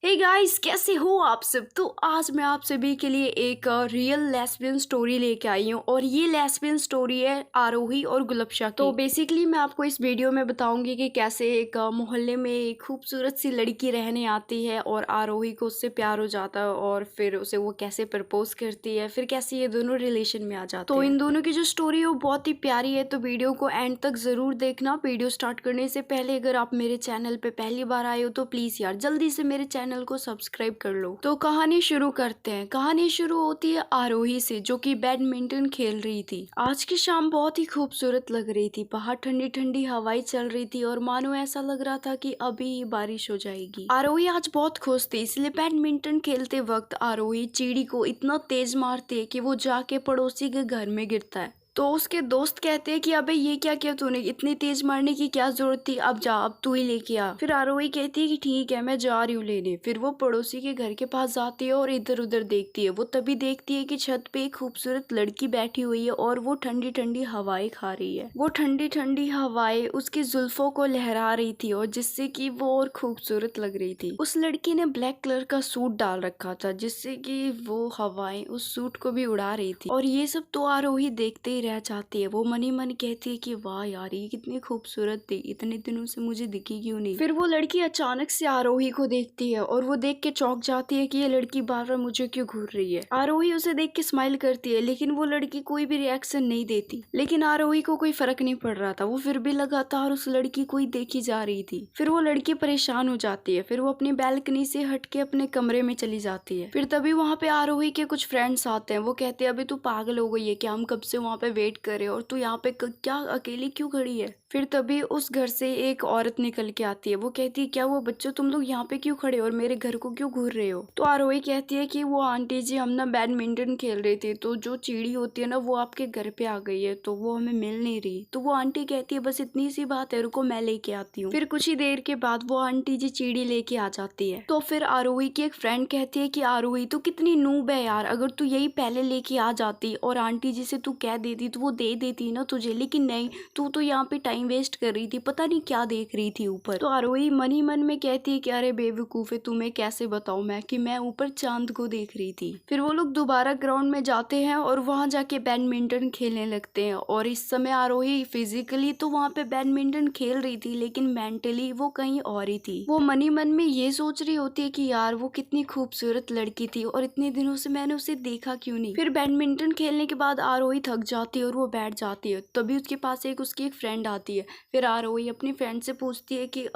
Hey guys, कैसे हो आप सब। तो आज मैं आप सभी के लिए एक रियल लेस्बियन स्टोरी लेके आई हूँ और ये लेस्बियन स्टोरी है आरोही और गुलबशा की। तो बेसिकली मैं आपको इस वीडियो में बताऊंगी कि कैसे एक मोहल्ले में एक खूबसूरत सी लड़की रहने आती है और आरोही को उससे प्यार हो जाता है और फिर उसे वो कैसे प्रपोज करती है, फिर कैसे ये दोनों रिलेशन में आ जाते हैं। तो इन दोनों की जो स्टोरी है वो बहुत ही प्यारी है, तो वीडियो को एंड तक जरूर देखना। वीडियो स्टार्ट करने से पहले अगर आप मेरे चैनल पे पहली बार आए हो तो प्लीज यार जल्दी से मेरे चैनल को सब्सक्राइब कर लो। तो कहानी शुरू करते हैं। कहानी शुरू होती है आरोही से, जो कि बैडमिंटन खेल रही थी। आज की शाम बहुत ही खूबसूरत लग रही थी। बाहर ठंडी ठंडी हवाएं चल रही थी और मानो ऐसा लग रहा था कि अभी ही बारिश हो जाएगी। आरोही आज बहुत खुश थी, इसलिए बैडमिंटन खेलते वक्त आरोही चिड़ी को इतना तेज मारती है कि वो जाके पड़ोसी के घर में गिरता है। तो उसके दोस्त कहते हैं कि अबे ये क्या किया तूने, इतनी तेज मारने की क्या जरूरत थी, अब जा, अब तू ही लेके आ। फिर आरोही कहती है कि ठीक है मैं जा रही हूँ लेने। फिर वो पड़ोसी के घर के पास जाती है और इधर उधर देखती है। वो तभी देखती है कि छत पे एक खूबसूरत लड़की बैठी हुई है और वो ठंडी ठंडी हवाएं खा रही है। वो ठंडी ठंडी हवाएं उसकी जुल्फों को लहरा रही थी और जिससे कि वो और खूबसूरत लग रही थी। उस लड़की ने ब्लैक कलर का सूट डाल रखा था जिससे कि वो हवाएं उस सूट को भी उड़ा रही थी। और ये सब तो आरोही देखते ही रह जाती है। वो मनी मन कहती है कि वाह यार ये कितनी खूबसूरत थी, इतने दिनों से मुझे दिखी क्यों नहीं। फिर वो लड़की अचानक से आरोही को देखती है और वो देख के चौंक जाती है कि ये लड़की बार बार मुझे क्यों घूर रही है। आरोही उसे देख के स्माइल करती है लेकिन वो लड़की कोई भी रिएक्शन नहीं देती। लेकिन आरोही को कोई फर्क नहीं पड़ रहा था, वो फिर भी लगातार उस लड़की को ही देखी जा रही थी। फिर वो लड़की परेशान हो जाती है। फिर वो अपनी बैल्कनी से हट के अपने कमरे में चली जाती है। फिर तभी वहाँ पे आरोही के कुछ फ्रेंड्स आते हैं। वो कहते हैं अभी तू पागल हो गई है क्या, हम कब से वहाँ पे वेट करे और तू यहाँ पे क्या अकेली क्यों खड़ी है। फिर तभी उस घर से एक औरत निकल के आती है। वो कहती है क्या वो बच्चों तुम लोग यहाँ पे क्यों खड़े हो और मेरे घर को क्यों घूर रहे हो। तो आरोही कहती है कि वो आंटी जी हम ना बैडमिंटन खेल रहे थे तो जो चिड़ी होती है ना वो आपके घर पे आ गई है तो वो हमें मिल नहीं रही। तो वो आंटी कहती है बस इतनी सी बात है, रुको मैं लेके आती हूँ। फिर कुछ ही देर के बाद वो आंटी जी चिड़ी लेके आ जाती है। तो फिर आरोही की एक फ्रेंड कहती है कि आरोही तू कितनी नूब है यार, अगर तू यही पहले लेके आ जाती और आंटी जी से तू कह देती तो वो दे देती ना तुझे, लेकिन नहीं तू तो यहाँ पे टाइम वेस्ट कर रही थी, पता नहीं क्या देख रही थी ऊपर। तो आरोही मन ही मन में कहती है कि अरे बेवकूफ है, तुम्हें कैसे बताऊं मैं कि मैं ऊपर चांद को देख रही थी। फिर वो लोग दोबारा ग्राउंड में जाते हैं और वहां जाके बैडमिंटन खेलने लगते हैं। और इस समय आरोही फिजिकली तो वहां पे बैडमिंटन खेल रही थी लेकिन मेंटली वो कहीं और ही थी। वो मन ही मन में ये सोच रही होती है कि यार वो कितनी खूबसूरत लड़की थी और इतने दिनों से मैंने उसे देखा क्यों नहीं। फिर बैडमिंटन खेलने के बाद आरोही थक जाती है और वो बैठ जाती है। तभी उसके पास उसकी एक फ्रेंड आती है। फिर आरोही अपनी फ्रेंड से पूछती है कि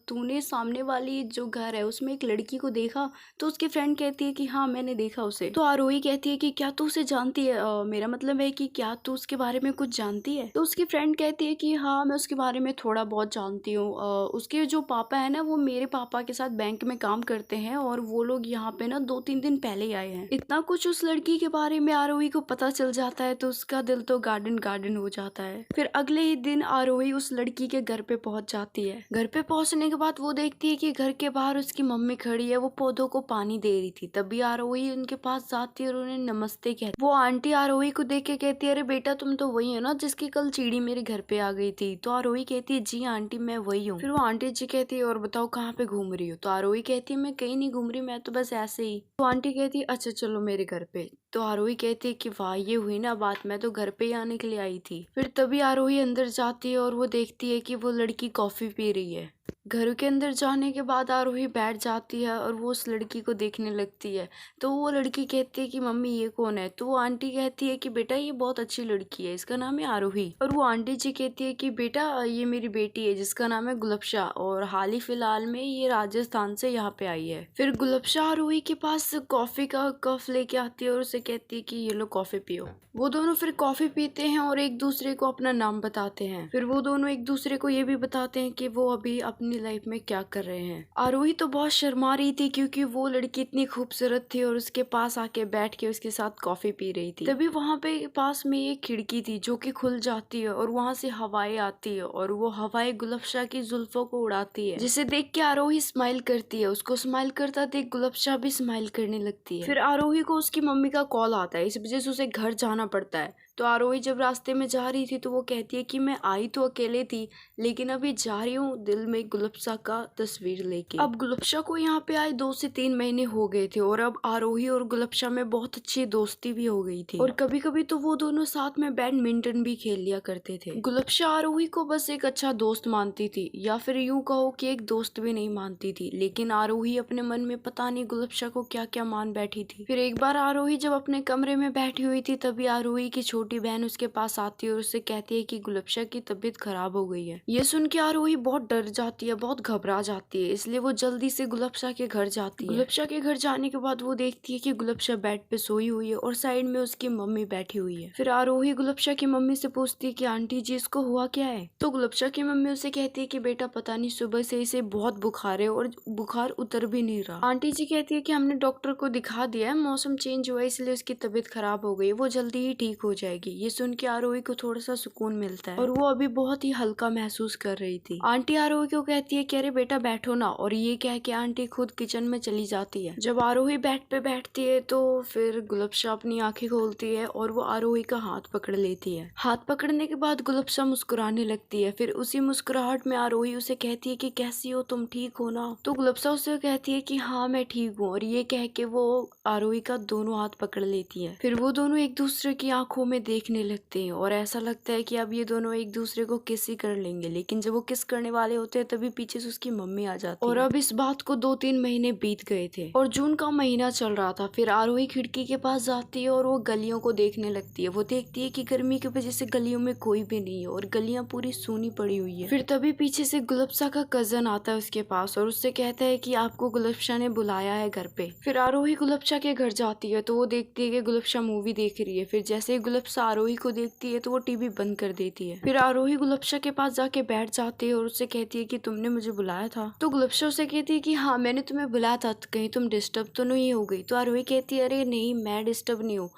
तूने सामने वाली जो घर है उसमें एक लड़की को देखा। तो उसकी फ्रेंड कहती है कि हाँ मैंने देखा उसे। तो आरोही कहती है कि क्या तू उसे जानती है, मेरा मतलब है कि क्या तू उसके बारे में कुछ जानती है। तो उसकी फ्रेंड कहती है कि हाँ मैं उसके बारे में थोड़ा बहुत जानती हूँ। उसके जो पापा है ना वो मेरे पापा के साथ बैंक में काम करते हैं और वो लोग यहाँ पे ना 2-3 दिन पहले ही आए हैं। इतना कुछ उस लड़की के बारे में आरोही को पता चल जाता है तो उसका दिल तो गार्डन गार्डन हो जाता है। फिर अगले ही दिन आरोही उस लड़की के घर पे पहुंच जाती है। घर पे पहुंचने के बाद वो देखती है कि घर के बाहर उसकी मम्मी खड़ी है, वो पौधों को पानी दे रही थी। तभी आरोही उनके पास जाती है और उन्हें नमस्ते कहती। वो आंटी आरोही को देख के कहती है अरे बेटा तुम तो वही हो ना जिसकी कल चिड़ी मेरे घर पे आ गई थी। तो आरोही कहती है जी आंटी मैं वही हूँ। फिर वो आंटी जी कहती है और बताओ कहाँ पे घूम रही हो। तो आरोही कहती है मैं कहीं नहीं घूम रही, मैं तो बस ऐसे ही। तो आंटी कहती है अच्छा चलो मेरे घर पे। तो आरोही कहती है कि वाह ये हुई ना बात, मैं तो घर पे ही आने के लिए आई थी। फिर तभी आरोही अंदर जाती है और वो देखती है कि वो लड़की कॉफी पी रही है। घर के अंदर जाने के बाद आरोही बैठ जाती है और वो उस लड़की को देखने लगती है। तो वो लड़की कहती है कि मम्मी ये कौन है। तो वो आंटी कहती है कि बेटा ये बहुत अच्छी लड़की है, इसका नाम है आरोही। और वो आंटी जी कहती है कि बेटा ये मेरी बेटी है जिसका नाम है गुलबशा और हाल ही फिलहाल में ये राजस्थान से यहाँ पे आई है। फिर गुलबशा आरोही के पास कॉफी का कप लेके आती है और उसे कहती है कि ये लो कॉफी पियो। वो दोनों फिर कॉफी पीते हैं और एक दूसरे को अपना नाम बताते हैं। फिर वो दोनों एक दूसरे को ये भी बताते हैं कि वो अभी अपनी लाइफ में क्या कर रहे हैं। आरोही तो बहुत शर्मा रही थी क्योंकि वो लड़की इतनी खूबसूरत थी और उसके पास आके बैठ के उसके साथ कॉफी पी रही थी। तभी वहाँ पे पास में एक खिड़की थी जो कि खुल जाती है और वहाँ से हवाएं आती है और वो हवाएं गुलबशा की जुल्फों को उड़ाती है, जिसे देख के आरोही स्माइल करती है। उसको स्माइल करता देख गुलबशा भी स्माइल करने लगती है। फिर आरोही को उसकी मम्मी का कॉल आता है, इस वजह से उसे घर जाना पड़ता है। तो आरोही जब रास्ते में जा रही थी तो वो कहती है कि मैं आई तो अकेले थी, लेकिन अभी जा रही हूँ दिल में गुलफ्शा का तस्वीर लेके। अब गुलफ्शा को यहाँ पे आए 2 से 3 महीने हो गए थे और अब आरोही और गुलफ्शा में बहुत अच्छी दोस्ती भी हो गई थी और कभी कभी तो वो दोनों साथ में बैडमिंटन भी खेल लिया करते थे। गुलफ्शा आरोही को बस एक अच्छा दोस्त मानती थी, या फिर यूं कहो कि एक दोस्त भी नहीं मानती थी, लेकिन आरोही अपने मन में पता नहीं गुलफ्शा को क्या क्या मान बैठी थी। फिर एक बार आरोही जब अपने कमरे में बैठी हुई थी तभी आरोही की छोटी बहन उसके पास आती है और उससे कहती है कि गुलफ्शा की तबीयत खराब हो गई है। ये सुन के आरोही बहुत डर जाती है, बहुत घबरा जाती है, इसलिए वो जल्दी से गुलफ्शा के घर जाती है। गुलफ्शा के घर जाने के बाद वो देखती है कि गुलफ्शा बेड पे सोई हुई है और साइड में उसकी मम्मी बैठी हुई है। फिर आरोही गुलफ्शा की मम्मी से पूछती है कि आंटी जी इसको हुआ क्या है। तो गुलफ्शा की मम्मी उसे कहती है कि बेटा पता नहीं सुबह से इसे बहुत बुखार है और बुखार उतर भी नहीं रहा। आंटी जी कहती है कि हमने डॉक्टर को दिखा दिया है, मौसम चेंज हुआ है इसलिए उसकी तबीयत खराब हो गई, वो जल्दी ही ठीक हो जाएगी। ये सुन के आरोही को थोड़ा सा सुकून मिलता है और वो अभी बहुत ही हल्का महसूस कर रही थी। आंटी आरोही को कहती है कि अरे बेटा बैठो ना, और ये कह के आंटी खुद किचन में चली जाती है। जब आरोही बेड पे बैठती है तो फिर गुलफ्शा अपनी आंखें खोलती है और वो आरोही का हाथ पकड़ लेती है। हाथ पकड़ने के बाद गुलफ्शा मुस्कुराने लगती है। फिर उसी मुस्कुराहट में आरोही उसे कहती है कि कैसी हो तुम, ठीक हो ना। तो गुलफ्शा उसे कहती है कि हाँ मैं ठीक हूँ, और ये कह के वो आरोही का दोनों हाथ पकड़ लेती है। फिर वो दोनों एक दूसरे की आंखों में देखने लगते हैं और ऐसा लगता है कि अब ये दोनों एक दूसरे को किस ही कर लेंगे, लेकिन जब वो किस करने वाले होते हैं तभी पीछे से उसकी मम्मी आ जाती है। और अब इस बात को 2-3 महीने बीत गए थे और जून का महीना चल रहा था। फिर आरोही खिड़की के पास जाती है और वो गलियों को देखने लगती है। वो देखती है कि गर्मी की वजह से गलियों में कोई भी नहीं है और गलियां पूरी सूनी पड़ी हुई है। फिर तभी पीछे से गुलफ्शा का कजन आता है उसके पास और उससे कहता है कि आपको गुलफ्शा ने बुलाया है घर पे। फिर आरोही गुलफ्शा के घर जाती है तो वो देखती है कि गुलफ्शा मूवी देख रही है। फिर जैसे ही गुलफ्शा आरोही को देखती है तो वो टीवी बंद कर देती है। फिर आरोही गुलफ्शा के पास जाके बैठ जाती है और उससे कहती है कि तुमने मुझे बुलाया था। तो गुलफ्शा उसे कहती है कि हाँ मैंने तुम्हें बुलाया था, कहीं तुम डिस्टर्ब तो नहीं हो गई। तो आरोही कहती है अरे नहीं मैं डिस्टर्ब नहीं हूँ,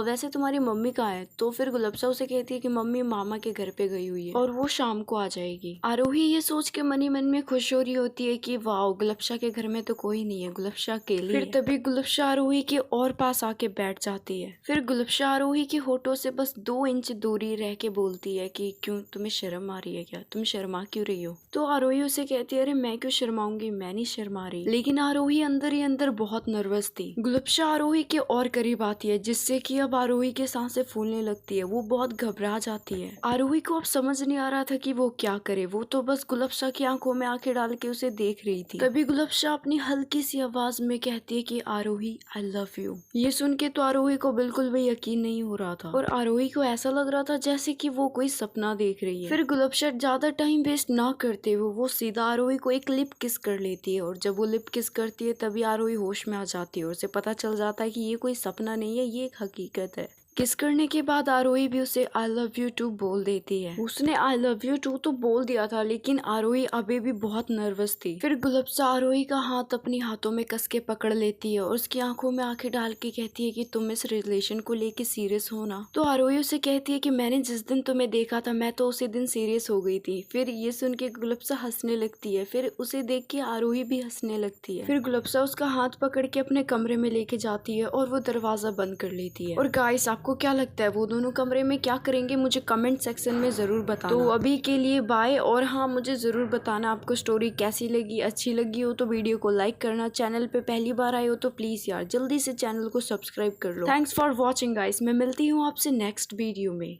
वैसे तुम्हारी मम्मी कहाँ है। तो फिर गुलफ्शा उसे कहती है कि मम्मी मामा के घर पे गई हुई है और वो शाम को आ जाएगी। आरोही ये सोच के मन ही मन में खुश हो रही होती है कि वाह गुलफ्शा के घर में तो कोई नहीं है, गुलफ्शा अकेली है। फिर तभी गुलफ्शा आरोही के और पास आके बैठ जाती है। फिर गुलफ्शा आरोही के होठों से बस 2 इंच दूरी रह के बोलती है कि क्यों तुम्हें शर्म आ रही है क्या, तुम शर्मा क्यों रही हो। तो आरोही उसे कहती है अरे मैं क्यों शर्माऊंगी, मैं नहीं शर्मा रही। लेकिन आरोही अंदर ही अंदर बहुत नर्वस थी। गुलफ्शा आरोही के और करीब आती है जिससे कि अब आरोही के सांसें फूलने लगती है, वो बहुत घबरा जाती है। आरोही को अब समझ नहीं आ रहा था कि वो क्या करे, वो तो बस गुलफ्शा की आंखों में आंखें डाल के उसे देख रही थी। तभी गुलफ्शा अपनी हल्की सी आवाज में कहती है कि आरोही आई लव यू। ये सुन के तो आरोही को बिल्कुल भी यकीन नहीं हो रहा था और आरोही को ऐसा लग रहा था जैसे कि वो कोई सपना देख रही है। फिर गुलफ्शा ज्यादा टाइम वेस्ट ना करते हुए वो सीधा आरोही को एक लिप किस कर लेती है और जब वो लिप किस करती है तभी आरोही होश में आ जाती है और उसे पता चल जाता है कि ये कोई सपना नहीं है, ये एक हकीकत है। किस करने के बाद आरोही भी उसे आई लव यू टू बोल देती है। उसने आई लव यू टू तो बोल दिया था लेकिन आरोही अभी भी बहुत नर्वस थी। फिर गुलफ्शा आरोही का हाथ अपनी हाथों में कस के पकड़ लेती है और उसकी आंखों में आंखें डाल के कहती है कि तुम इस रिलेशन को लेके सीरियस हो ना। तो आरोही उसे कहती है कि मैंने जिस दिन तुम्हें देखा था मैं तो उसी दिन सीरियस हो गई थी। फिर ये सुन के गुलफ्शा हंसने लगती है। फिर उसे देख के आरोही भी हंसने लगती है। फिर गुलफ्शा उसका हाथ पकड़ के अपने कमरे में लेके जाती है और वो दरवाजा बंद कर लेती है। और गाइस आपको क्या लगता है वो दोनों कमरे में क्या करेंगे, मुझे कमेंट सेक्शन में जरूर बताना। तो अभी के लिए बाय, और हाँ मुझे जरूर बताना आपको स्टोरी कैसी लगी। अच्छी लगी हो तो वीडियो को लाइक करना, चैनल पे पहली बार आए हो तो प्लीज यार जल्दी से चैनल को सब्सक्राइब कर लो। थैंक्स फॉर वॉचिंग गाइस, मैं मिलती हूँ आपसे नेक्स्ट वीडियो में।